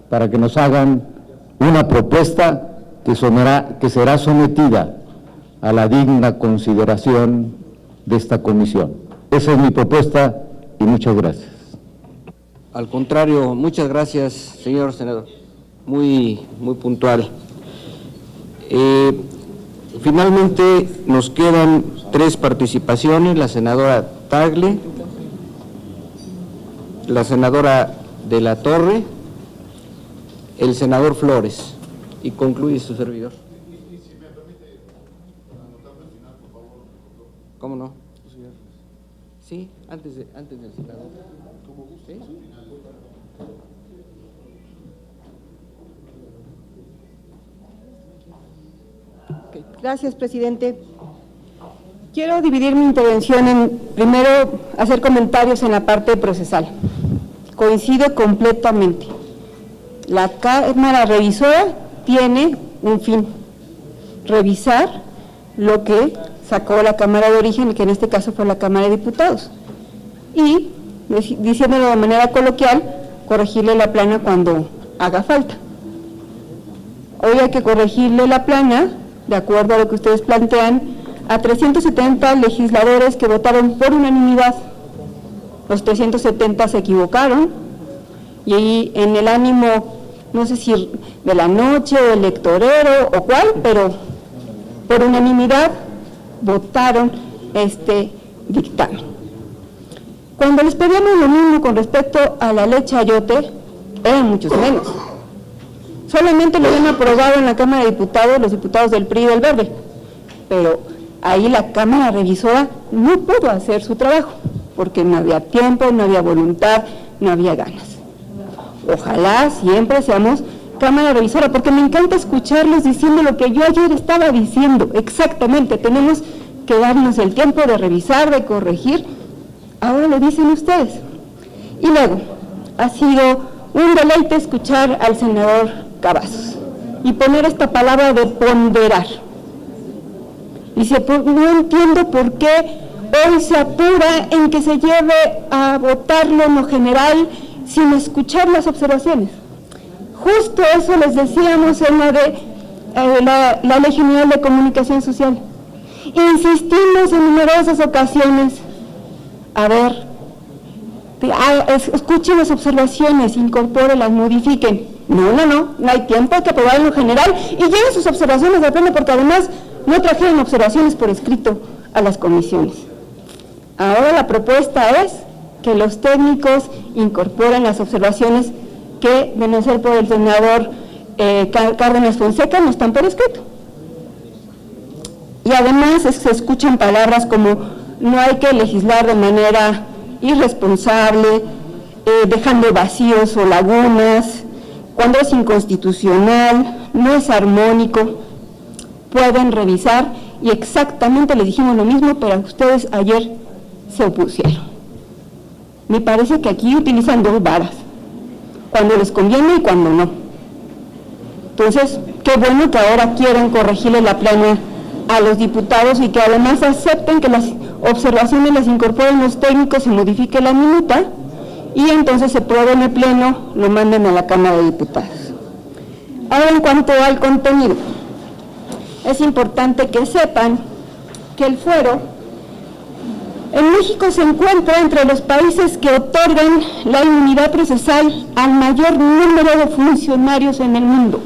para que nos hagan una propuesta que será sometida a la digna consideración de esta comisión. Esa es mi propuesta y muchas gracias. Al contrario, muchas gracias, señor senador. Muy puntual. Finalmente nos quedan 3 participaciones: la senadora Tagle, la senadora de la Torre, el senador Flores, y concluye su servidor. Y si me permite anotarlo al final, por favor. ¿Cómo no? Sí, antes del senador. Como guste. ¿Sí? Okay. Gracias, presidente. Quiero dividir mi intervención en, primero, hacer comentarios en la parte procesal. Coincido completamente. La Cámara Revisora tiene un fin: revisar lo que sacó la Cámara de Origen, que en este caso fue la Cámara de Diputados, y, diciéndolo de manera coloquial, corregirle la plana cuando haga falta. Hoy hay que corregirle la plana, de acuerdo a lo que ustedes plantean, a 370 legisladores que votaron por unanimidad. Los 370 se equivocaron, y ahí en el ánimo, no sé si de la noche o electorero o cuál, pero por unanimidad votaron este dictamen. Cuando les pedíamos lo mismo con respecto a la ley Chayote, eran muchos menos. Solamente lo habían aprobado en la Cámara de Diputados los diputados del PRI y del Verde, pero ahí la Cámara Revisora no pudo hacer su trabajo, porque no había tiempo, no había voluntad, no había ganas. Ojalá siempre seamos Cámara Revisora, porque me encanta escucharlos diciendo lo que yo ayer estaba diciendo. Exactamente, tenemos que darnos el tiempo de revisar, de corregir. Ahora lo dicen ustedes. Y luego, ha sido un deleite escuchar al senador Cavazos y poner esta palabra de ponderar. Dice, no entiendo por qué hoy se apura en que se lleve a votarlo en lo general sin escuchar las observaciones. Justo eso les decíamos en la de la Ley General de Comunicación Social. Insistimos en numerosas ocasiones, a ver, escuchen las observaciones, incorpórenlas, modifiquen. No hay tiempo, hay que aprobar en lo general y lleven sus observaciones de pleno, porque además no trajeron observaciones por escrito a las comisiones. Ahora la propuesta es que los técnicos incorporen las observaciones que, de no ser por el senador Cárdenas Fonseca, no están por escrito. Y además se escuchan palabras como no hay que legislar de manera irresponsable, dejando vacíos o lagunas, cuando es inconstitucional, no es armónico. Pueden revisar, y exactamente les dijimos lo mismo, pero ustedes ayer se opusieron. Me parece que aquí utilizan 2 varas, cuando les conviene y cuando no. Entonces, qué bueno que ahora quieren corregirle la plana a los diputados y que además acepten que las observaciones las incorporen los técnicos, se modifique la minuta y entonces se pruebe en el pleno, lo manden a la Cámara de Diputados. Ahora, en cuanto al contenido, es importante que sepan que el fuero en México se encuentra entre los países que otorgan la inmunidad procesal al mayor número de funcionarios en el mundo.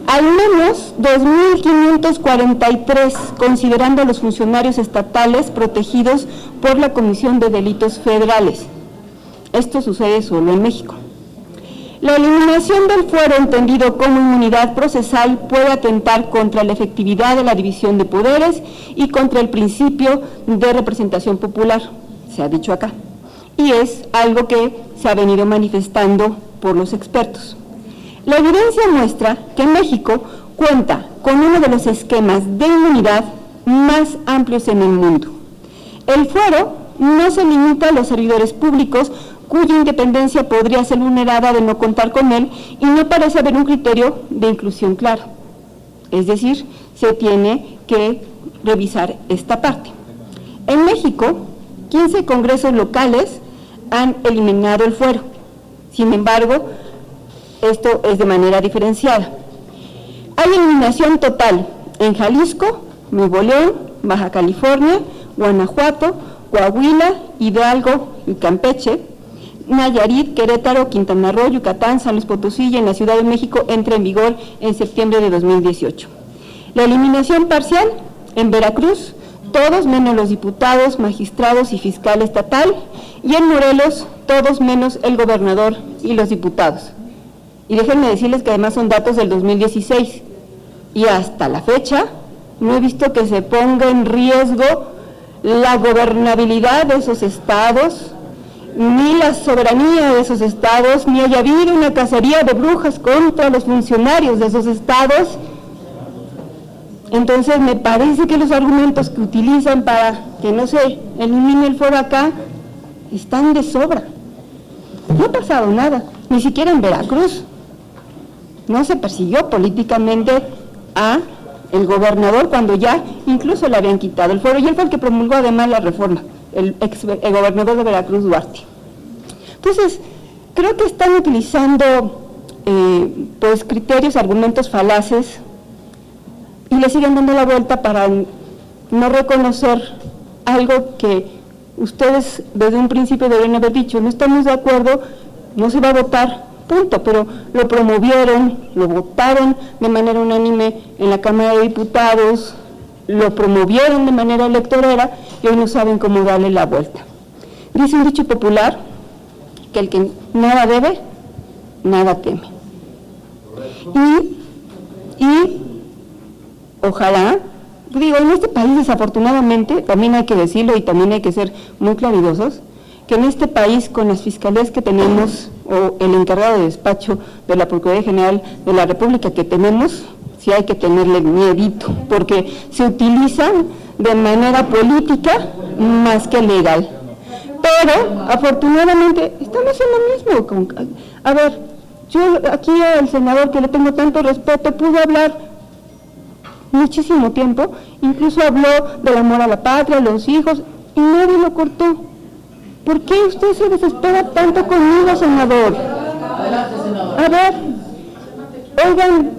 Al menos 2.543, considerando a los funcionarios estatales protegidos por la Comisión de Delitos Federales. Esto sucede solo en México. La eliminación del fuero, entendido como inmunidad procesal, puede atentar contra la efectividad de la división de poderes y contra el principio de representación popular, se ha dicho acá, y es algo que se ha venido manifestando por los expertos. La evidencia muestra que México cuenta con uno de los esquemas de inmunidad más amplios en el mundo. El fuero no se limita a los servidores públicos, cuya independencia podría ser vulnerada de no contar con él, y no parece haber un criterio de inclusión claro. Es decir, se tiene que revisar esta parte. En México, 15 congresos locales han eliminado el fuero. Sin embargo, esto es de manera diferenciada. Hay eliminación total en Jalisco, Nuevo León, Baja California, Guanajuato, Coahuila, Hidalgo y Campeche. Nayarit, Querétaro, Quintana Roo, Yucatán, San Luis Potosí y en la Ciudad de México entra en vigor en septiembre de 2018. La eliminación parcial en Veracruz, todos menos los diputados, magistrados y fiscal estatal, y en Morelos, todos menos el gobernador y los diputados. Y déjenme decirles que además son datos del 2016, y hasta la fecha no he visto que se ponga en riesgo la gobernabilidad de esos estados, ni la soberanía de esos estados, ni haya habido una cacería de brujas contra los funcionarios de esos estados. Entonces me parece que los argumentos que utilizan para que no se elimine el fuero acá están de sobra. No ha pasado nada, ni siquiera en Veracruz. No se persiguió políticamente a el gobernador cuando ya incluso le habían quitado el fuero, y él fue el que promulgó además la reforma, el gobernador de Veracruz, Duarte. Entonces, creo que están utilizando pues criterios, argumentos falaces, y le siguen dando la vuelta para no reconocer algo que ustedes desde un principio deberían haber dicho: no estamos de acuerdo, no se va a votar, punto, pero lo promovieron, lo votaron de manera unánime en la Cámara de Diputados, lo promovieron de manera electorera y hoy no saben cómo darle la vuelta. Dice un dicho popular que el que nada debe, nada teme. Y ojalá, digo, en este país desafortunadamente, también hay que decirlo y también hay que ser muy claridosos, que en este país con las fiscalías que tenemos, o el encargado de despacho de la Procuraduría General de la República que tenemos, sí hay que tenerle miedito, porque se utilizan de manera política más que legal. Pero, afortunadamente, estamos en lo mismo. A ver, yo aquí al senador, que le tengo tanto respeto, pudo hablar muchísimo tiempo, incluso habló del amor a la patria, a los hijos, y nadie lo cortó. ¿Por qué usted se desespera tanto conmigo, senador? A ver, oigan,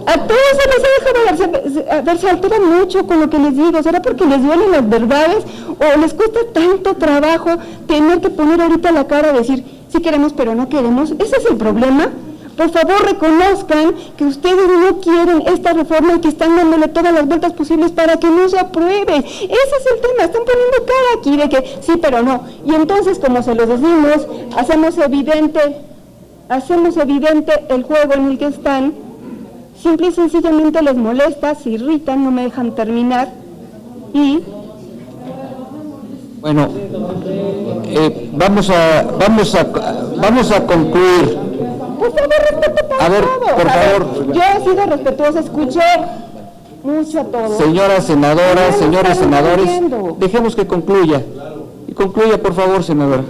a todos se les deja de se alteran mucho con lo que les digo. ¿Será porque les duelen las verdades o les cuesta tanto trabajo tener que poner ahorita la cara y decir sí queremos pero no queremos? Ese es el problema. Por favor, reconozcan que ustedes no quieren esta reforma y que están dándole todas las vueltas posibles para que no se apruebe. Ese es el tema, están poniendo cara aquí de que sí, pero no. Y entonces, como se los decimos, hacemos evidente el juego en el que están. Simple y sencillamente les molesta, se irritan, no me dejan terminar y... Bueno, vamos a concluir. Por favor, respeto por A ver, todo. por favor. Yo he sido respetuosa, escuché mucho a todos. Señoras senadoras, señores senadores, entiendo. dejemos que concluya. Y concluya, por favor, senadora.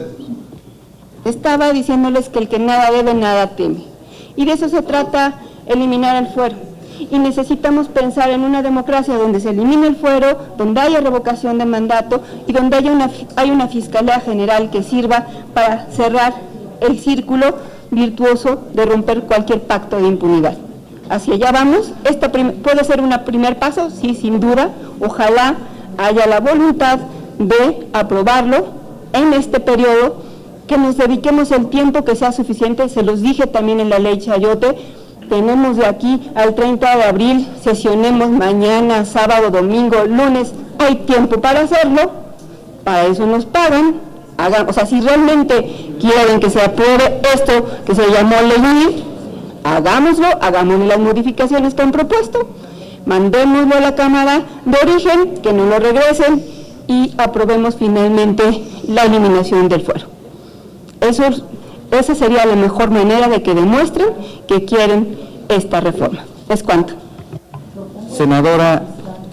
Estaba diciéndoles que el que nada debe, nada teme. Y de eso se trata eliminar el fuero. Y necesitamos pensar en una democracia donde se elimine el fuero, donde haya revocación de mandato y donde haya una Fiscalía General que sirva para cerrar el círculo virtuoso de romper cualquier pacto de impunidad. Hacia allá vamos. ¿Puede ser un primer paso? Sí, sin duda. Ojalá haya la voluntad de aprobarlo en este periodo, que nos dediquemos el tiempo que sea suficiente. Se los dije también en la ley Chayote, tenemos de aquí al 30 de abril, sesionemos mañana, sábado, domingo, lunes, hay tiempo para hacerlo, para eso nos pagan. O sea, si realmente quieren que se apruebe esto que se llamó ley, hagámoslo, hagámosle las modificaciones que han propuesto, mandémoslo a la Cámara de Origen, que no lo regresen y aprobemos finalmente la eliminación del fuero. Esa sería la mejor manera de que demuestren que quieren esta reforma. ¿Es cuánto?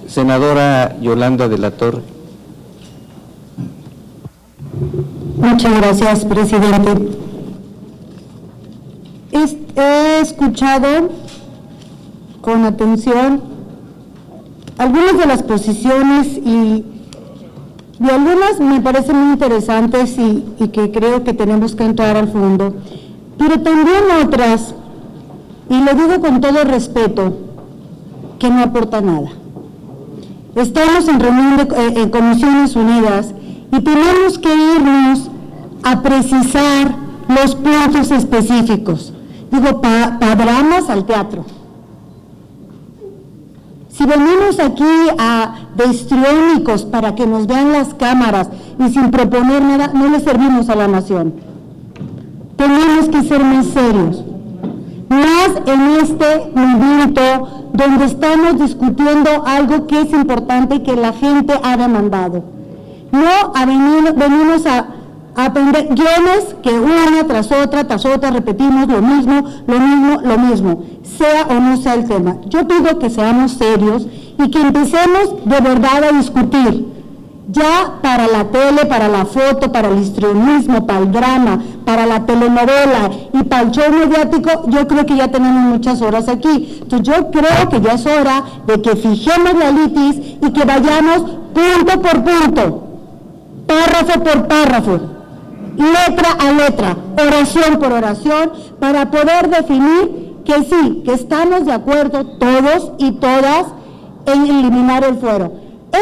Senadora Yolanda de la Torre. Muchas gracias, presidente. He escuchado con atención algunas de las posiciones y Y algunas me parecen muy interesantes y que creo que tenemos que entrar al fondo, pero también otras, y lo digo con todo respeto, que no aportan nada. Estamos en reunión en Comisiones Unidas y tenemos que irnos a precisar los puntos específicos. Digo, dramas al teatro. Si venimos aquí de histriónicos para que nos vean las cámaras y sin proponer nada, no le servimos a la nación. Tenemos que ser más serios. Más en este momento donde estamos discutiendo algo que es importante y que la gente ha demandado. No venimos a aprender guiones que una tras otra repetimos lo mismo, sea o no sea el tema. Yo pido que seamos serios y que empecemos de verdad a discutir. Ya para la tele, para la foto, para el histrionismo, para el drama, para la telenovela y para el show mediático, yo creo que ya tenemos muchas horas aquí. Entonces yo creo que ya es hora de que fijemos la litis y que vayamos punto por punto, párrafo por párrafo, letra a letra, oración por oración, para poder definir que sí, que estamos de acuerdo todos y todas en eliminar el fuero.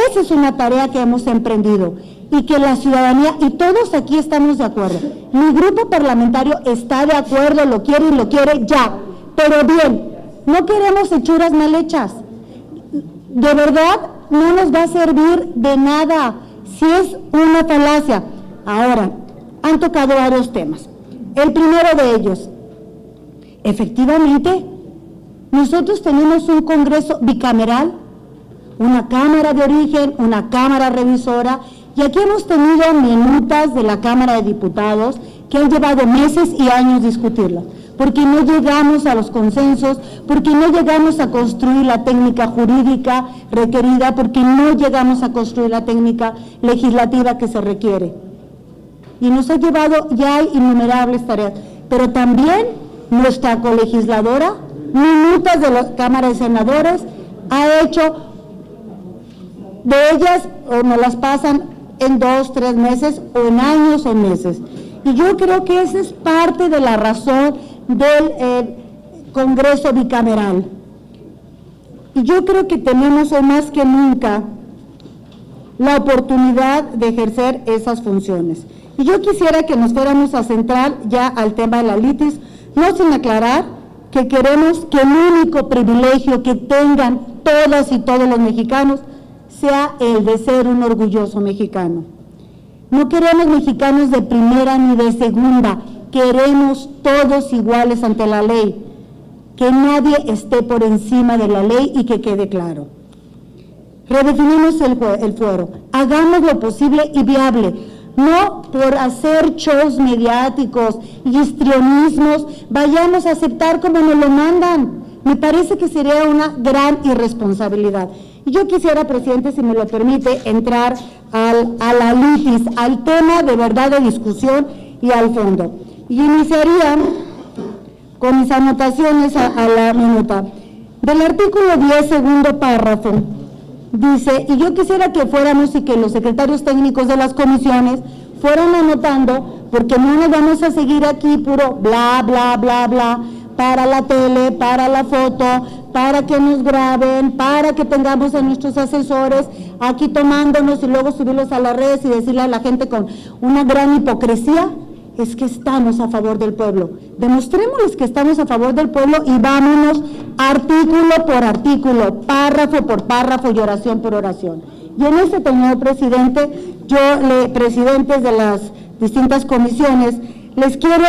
Esa es una tarea que hemos emprendido y que la ciudadanía y todos aquí estamos de acuerdo. Mi grupo parlamentario está de acuerdo, lo quiere ya, pero bien, no queremos hechuras mal hechas. De verdad, no nos va a servir de nada si es una falacia. Ahora, han tocado varios temas. El primero de ellos, efectivamente, nosotros tenemos un Congreso bicameral, una Cámara de Origen, una Cámara Revisora, y aquí hemos tenido minutas de la Cámara de Diputados que han llevado meses y años discutirlas, porque no llegamos a los consensos, porque no llegamos a construir la técnica jurídica requerida, porque no llegamos a construir la técnica legislativa que se requiere. Y nos ha llevado, ya hay innumerables tareas, pero también nuestra colegisladora, minutas de la Cámara de Senadores, ha hecho de ellas, o nos las pasan en 2, 3 meses, o en años o meses. Y yo creo que esa es parte de la razón del Congreso bicameral. Y yo creo que tenemos hoy más que nunca la oportunidad de ejercer esas funciones. Y yo quisiera que nos fuéramos a centrar ya al tema de la litis, no sin aclarar que queremos que el único privilegio que tengan todas y todos los mexicanos sea el de ser un orgulloso mexicano. No queremos mexicanos de primera ni de segunda, queremos todos iguales ante la ley, que nadie esté por encima de la ley y que quede claro. Redefinimos el fuero, hagamos lo posible y viable, no por hacer shows mediáticos y histrionismos, vayamos a aceptar como nos lo mandan. Me parece que sería una gran irresponsabilidad. Y yo quisiera, presidente, si me lo permite, entrar a la litis, al tema de verdad de discusión y al fondo. Y iniciaría con mis anotaciones a la minuta. Del artículo 10, segundo párrafo, dice, y yo quisiera que fuéramos y que los secretarios técnicos de las comisiones fueran anotando, porque no nos vamos a seguir aquí puro bla, bla, bla, bla, para la tele, para la foto, para que nos graben, para que tengamos a nuestros asesores aquí tomándonos y luego subirlos a las redes y decirle a la gente con una gran hipocresía, es que estamos a favor del pueblo. Demostrémosles que estamos a favor del pueblo y vámonos artículo por artículo, párrafo por párrafo y oración por oración. Y en este, señor presidente, presidentes de las distintas comisiones, les quiero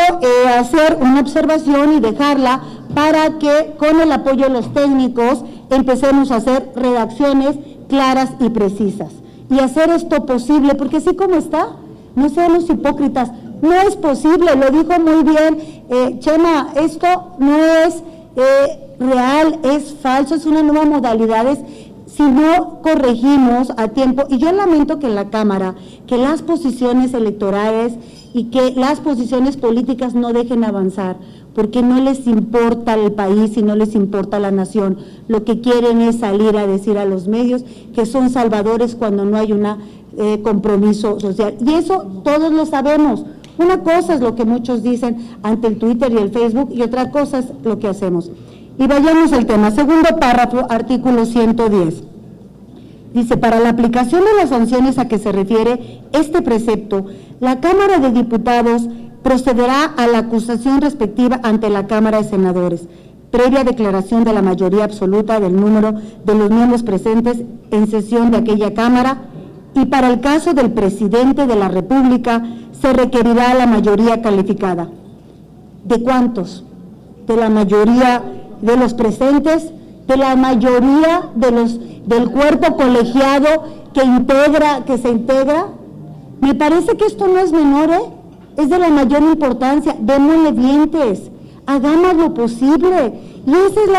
hacer una observación y dejarla para que con el apoyo de los técnicos empecemos a hacer redacciones claras y precisas y hacer esto posible, porque así como está, no seamos hipócritas, no es posible, lo dijo muy bien Chema, esto no es real, es falso, es una nueva modalidad, si no corregimos a tiempo, y yo lamento que en la Cámara, que las posiciones electorales y que las posiciones políticas no dejen avanzar, porque no les importa el país y no les importa la nación. Lo que quieren es salir a decir a los medios que son salvadores cuando no hay una compromiso social. Y eso todos lo sabemos. Una cosa es lo que muchos dicen ante el Twitter y el Facebook y otra cosa es lo que hacemos. Y vayamos al tema. Segundo párrafo, artículo 110. Dice, para la aplicación de las sanciones a que se refiere este precepto, la Cámara de Diputados procederá a la acusación respectiva ante la Cámara de Senadores, previa declaración de la mayoría absoluta del número de los miembros presentes en sesión de aquella Cámara, y para el caso del presidente de la República se requerirá la mayoría calificada. ¿De cuántos? ¿De la mayoría de los presentes? ¿De la mayoría del cuerpo colegiado que se integra? Me parece que esto no es menor, es de la mayor importancia. Démosle dientes, hagamos lo posible. Y ese es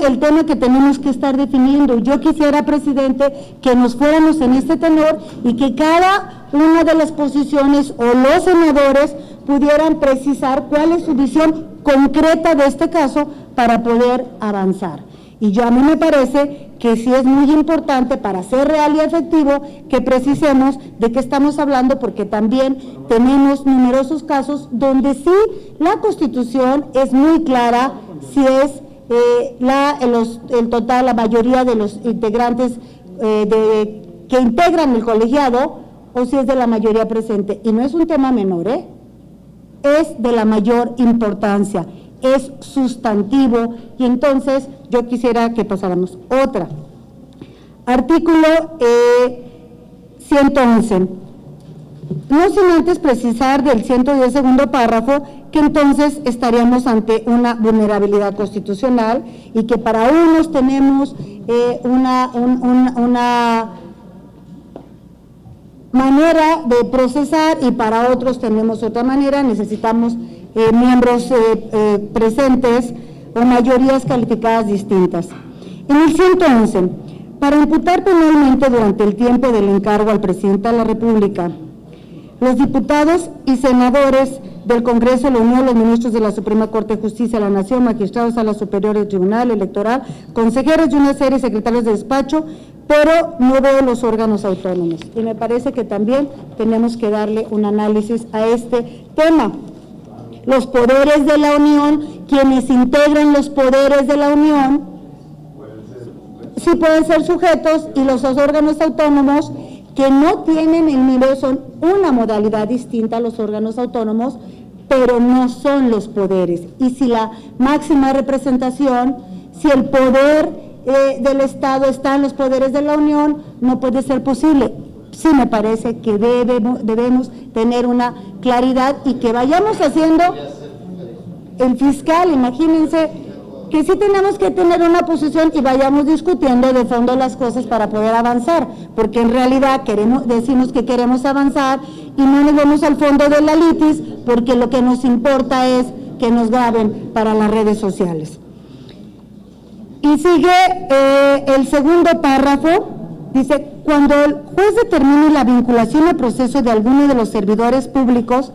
el tema que tenemos que estar definiendo. Yo quisiera, presidente, que nos fuéramos en este tenor y que cada una de las posiciones o los senadores pudieran precisar cuál es su visión concreta de este caso para poder avanzar. Y a mí me parece que sí es muy importante para ser real y efectivo que precisemos de qué estamos hablando, porque también tenemos numerosos casos donde sí la Constitución es muy clara si es la mayoría de los integrantes que integran el colegiado o si es de la mayoría presente. Y no es un tema menor, es de la mayor importancia, es sustantivo, y entonces yo quisiera que pasáramos. Otra, artículo 111, no sin antes precisar del 110 segundo párrafo que entonces estaríamos ante una vulnerabilidad constitucional y que para unos tenemos una manera de procesar y para otros tenemos otra manera, necesitamos miembros presentes o mayorías calificadas distintas. En el 111, para imputar penalmente durante el tiempo del encargo al presidente de la República, los diputados y senadores del Congreso de la Unión, los ministros de la Suprema Corte de Justicia de la Nación, magistrados a la Superior del Tribunal Electoral, consejeros de una serie de secretarios de despacho, pero no veo los órganos autónomos. Y me parece que también tenemos que darle un análisis a este tema. Los poderes de la Unión, quienes integran los poderes de la Unión, sí pueden ser sujetos, y los órganos autónomos que no tienen el nivel, son una modalidad distinta a los órganos autónomos, pero no son los poderes. Y si la máxima representación, si el poder del Estado está en los poderes de la Unión, no puede ser posible. Sí me parece que debemos tener una claridad y que vayamos haciendo el fiscal, imagínense, que sí tenemos que tener una posición y vayamos discutiendo de fondo las cosas para poder avanzar, porque en realidad decimos que queremos avanzar y no nos vamos al fondo de la litis, porque lo que nos importa es que nos graben para las redes sociales. Y sigue el segundo párrafo, dice, cuando el juez determine la vinculación al proceso de alguno de los servidores públicos,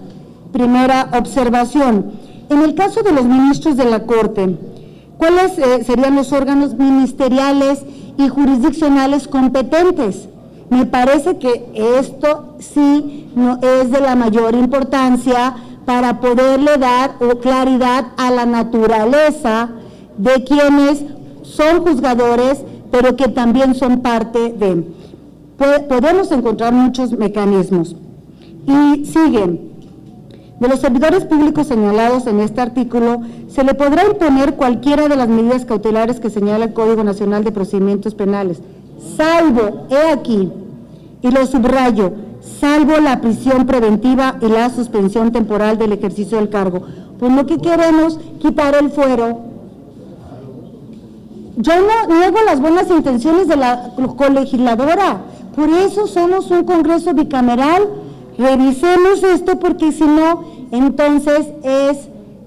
primera observación, en el caso de los ministros de la Corte, ¿cuáles serían los órganos ministeriales y jurisdiccionales competentes? Me parece que esto sí no es de la mayor importancia para poderle dar claridad a la naturaleza de quienes son juzgadores, pero que también son parte de. Podemos encontrar muchos mecanismos. Y siguen. De los servidores públicos señalados en este artículo, se le podrá imponer cualquiera de las medidas cautelares que señala el Código Nacional de Procedimientos Penales, salvo, he aquí, y lo subrayo, salvo la prisión preventiva y la suspensión temporal del ejercicio del cargo. Pues lo que queremos, quitar el fuero. Yo no niego las buenas intenciones de la colegisladora, por eso somos un Congreso bicameral. Revisemos esto, porque si no, entonces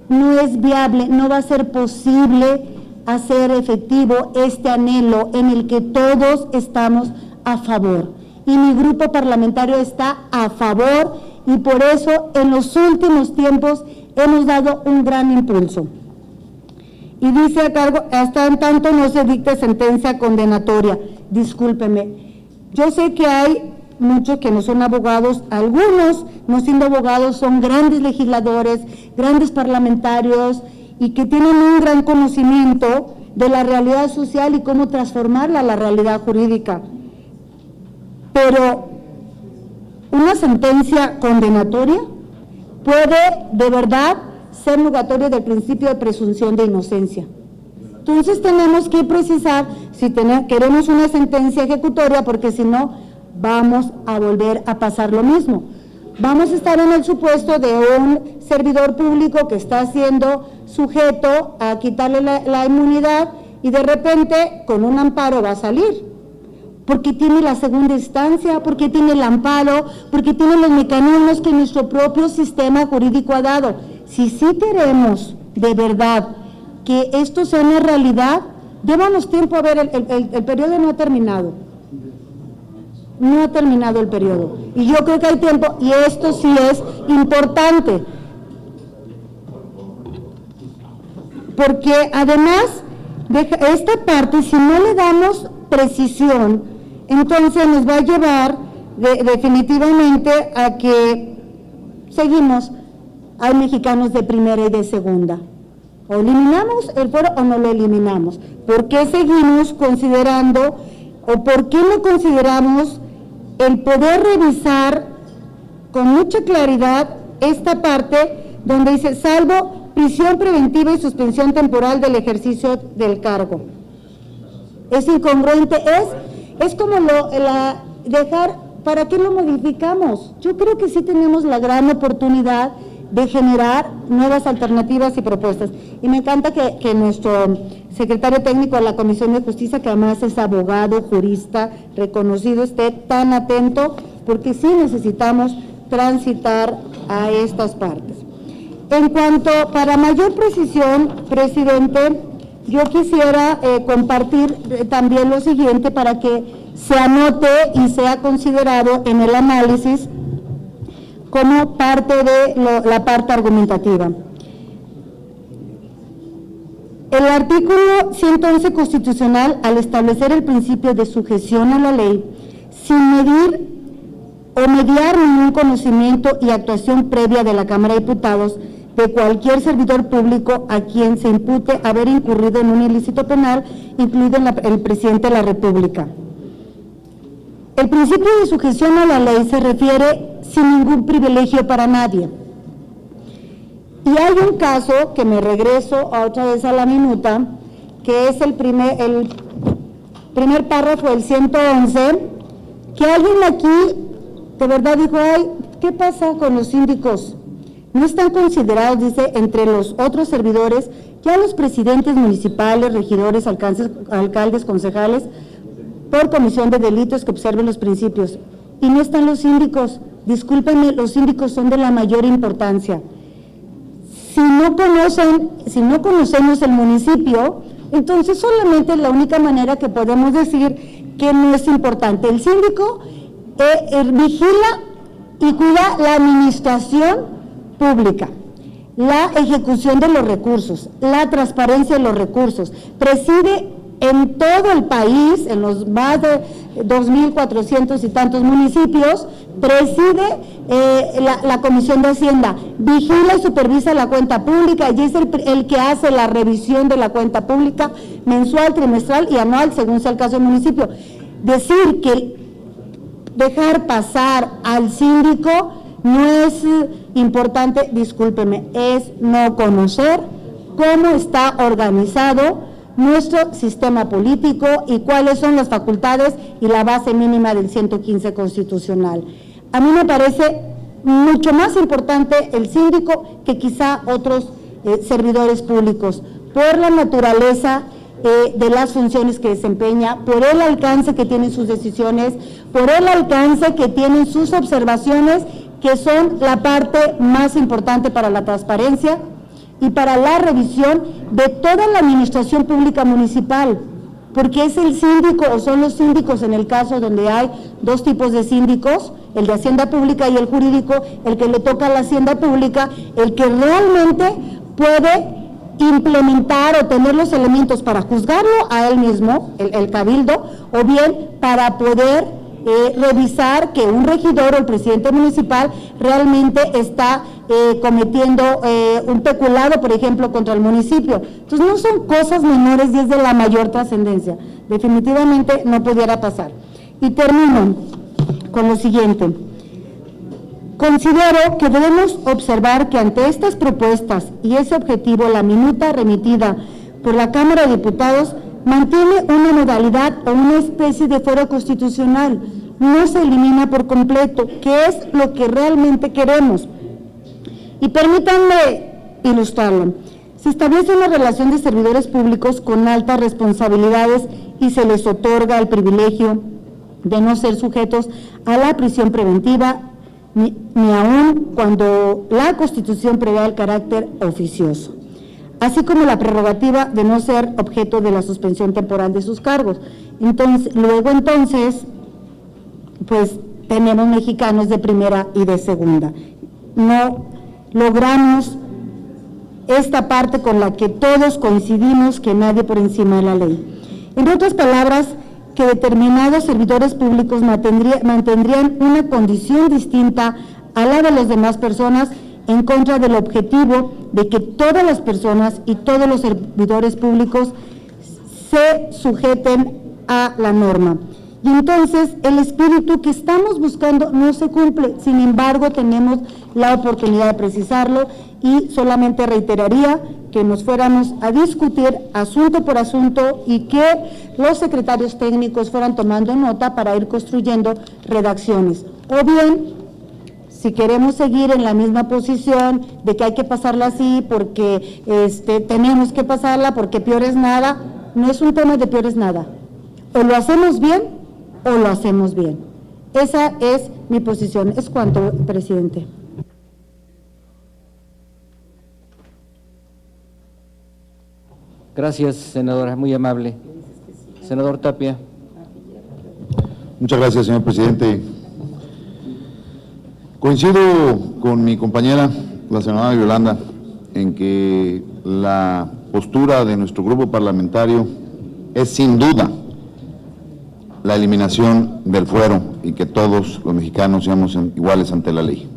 no es viable, no va a ser posible hacer efectivo este anhelo en el que todos estamos a favor. Y mi grupo parlamentario está a favor, y por eso en los últimos tiempos hemos dado un gran impulso. Y dice a cargo, hasta en tanto no se dicte sentencia condenatoria. Discúlpeme, yo sé que hay muchos que no son abogados, algunos no siendo abogados son grandes legisladores, grandes parlamentarios y que tienen un gran conocimiento de la realidad social y cómo transformarla a la realidad jurídica. Pero una sentencia condenatoria puede de verdad ser nugatoria del principio de presunción de inocencia. Entonces tenemos que precisar si queremos una sentencia ejecutoria, porque si no vamos a volver a pasar lo mismo. Vamos a estar en el supuesto de un servidor público que está siendo sujeto a quitarle la inmunidad y de repente con un amparo va a salir, porque tiene la segunda instancia, porque tiene el amparo, porque tiene los mecanismos que nuestro propio sistema jurídico ha dado. Si sí queremos de verdad que esto sea una realidad, démonos tiempo. A ver, el periodo no ha terminado. No ha terminado el periodo. Y yo creo que hay tiempo, y esto sí es importante. Porque además, esta parte, si no le damos precisión, entonces nos va a llevar definitivamente a que seguimos, hay mexicanos de primera y de segunda. O eliminamos el fuero o no lo eliminamos. ¿Por qué seguimos considerando o por qué no consideramos el poder revisar con mucha claridad esta parte donde dice salvo prisión preventiva y suspensión temporal del ejercicio del cargo? Es incongruente, es como dejar, ¿para qué lo modificamos? Yo creo que sí tenemos la gran oportunidad de generar nuevas alternativas y propuestas. Y me encanta que nuestro secretario técnico de la Comisión de Justicia, que además es abogado, jurista, reconocido, esté tan atento, porque sí necesitamos transitar a estas partes. En cuanto, para mayor precisión, presidente, yo quisiera compartir también lo siguiente para que se anote y sea considerado en el análisis como parte de la parte argumentativa. El artículo 111 constitucional, al establecer el principio de sujeción a la ley, sin medir o mediar ningún conocimiento y actuación previa de la Cámara de Diputados de cualquier servidor público a quien se impute haber incurrido en un ilícito penal, incluido el presidente de la República. El principio de sujeción a la ley se refiere sin ningún privilegio para nadie. Y hay un caso que me regreso otra vez a la minuta, que es el primer párrafo del 111, que alguien aquí de verdad dijo, ay, ¿qué pasa con los síndicos? No están considerados, dice, entre los otros servidores, ya los presidentes municipales, regidores, alcaldes, concejales, por comisión de delitos que observen los principios. Y no están los síndicos. Discúlpenme, los síndicos son de la mayor importancia. Si no conocemos el municipio, entonces solamente es la única manera que podemos decir que no es importante. El síndico vigila y cuida la administración pública, la ejecución de los recursos, la transparencia de los recursos, preside en todo el país, en los más de 2.400 y tantos municipios, preside la Comisión de Hacienda, vigila y supervisa la cuenta pública y es el que hace la revisión de la cuenta pública mensual, trimestral y anual, según sea el caso del municipio. Decir que dejar pasar al síndico no es importante, discúlpeme, es no conocer cómo está organizado nuestro sistema político y cuáles son las facultades y la base mínima del 115 constitucional. A mí me parece mucho más importante el síndico que quizá otros servidores públicos, por la naturaleza de las funciones que desempeña, por el alcance que tienen sus decisiones, por el alcance que tienen sus observaciones, que son la parte más importante para la transparencia y para la revisión de toda la administración pública municipal, porque es el síndico o son los síndicos, en el caso donde hay dos tipos de síndicos, el de Hacienda Pública y el jurídico, el que le toca a la Hacienda Pública, el que realmente puede implementar o tener los elementos para juzgarlo a él mismo, el cabildo, o bien para poder revisar que un regidor o el presidente municipal realmente está cometiendo un peculado, por ejemplo, contra el municipio. Entonces no son cosas menores y es de la mayor trascendencia. Definitivamente no pudiera pasar. Y termino con lo siguiente. Considero que debemos observar que ante estas propuestas y ese objetivo, la minuta remitida por la Cámara de Diputados mantiene una modalidad o una especie de fuero constitucional, no se elimina por completo, que es lo que realmente queremos. Y permítanme ilustrarlo. Se establece una relación de servidores públicos con altas responsabilidades y se les otorga el privilegio de no ser sujetos a la prisión preventiva, ni aun cuando la Constitución prevé el carácter oficioso, así como la prerrogativa de no ser objeto de la suspensión temporal de sus cargos. Entonces, pues tenemos mexicanos de primera y de segunda. No logramos esta parte con la que todos coincidimos, que nadie por encima de la ley. En otras palabras, que determinados servidores públicos mantendrían una condición distinta a la de las demás personas en contra del objetivo de que todas las personas y todos los servidores públicos se sujeten a la norma. Y entonces el espíritu que estamos buscando no se cumple, sin embargo tenemos la oportunidad de precisarlo y solamente reiteraría que nos fuéramos a discutir asunto por asunto y que los secretarios técnicos fueran tomando nota para ir construyendo redacciones. O bien, si queremos seguir en la misma posición de que hay que pasarla así porque tenemos que pasarla porque peor es nada, no es un tema de peor es nada. O lo hacemos bien o lo hacemos bien. Esa es mi posición. Es cuanto, presidente. Gracias, senadora, muy amable. Senador Tapia. Muchas gracias, señor presidente. Coincido con mi compañera, la senadora Yolanda, en que la postura de nuestro grupo parlamentario es sin duda la eliminación del fuero y que todos los mexicanos seamos iguales ante la ley.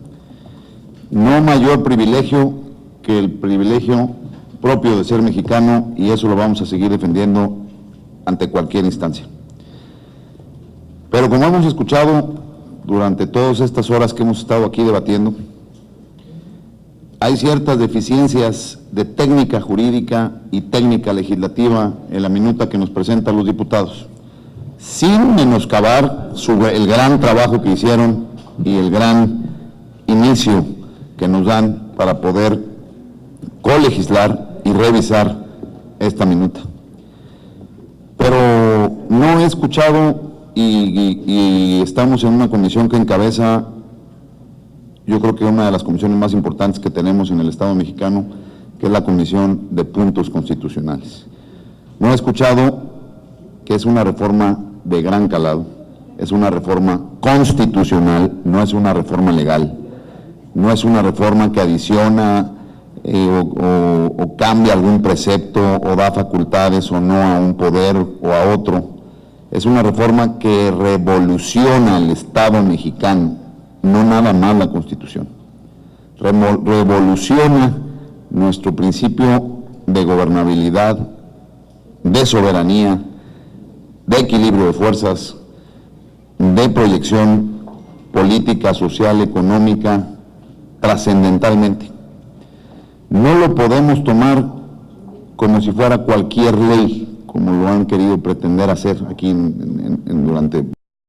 No mayor privilegio que el privilegio propio de ser mexicano, y eso lo vamos a seguir defendiendo ante cualquier instancia. Pero como hemos escuchado durante todas estas horas que hemos estado aquí debatiendo, hay ciertas deficiencias de técnica jurídica y técnica legislativa en la minuta que nos presentan los diputados, sin menoscabar el gran trabajo que hicieron y el gran inicio que nos dan para poder colegislar y revisar esta minuta. Pero no he escuchado y estamos en una comisión que encabeza, yo creo que una de las comisiones más importantes que tenemos en el Estado mexicano, que es la Comisión de Puntos Constitucionales. No he escuchado que es una reforma de gran calado, es una reforma constitucional, no es una reforma legal, no es una reforma que adiciona o cambia algún precepto o da facultades o no a un poder o a otro. Es una reforma que revoluciona el Estado mexicano, no nada más la Constitución. Revoluciona nuestro principio de gobernabilidad, de soberanía, de equilibrio de fuerzas, de proyección política, social, económica, trascendentalmente. No lo podemos tomar como si fuera cualquier ley, como lo han querido pretender hacer aquí durante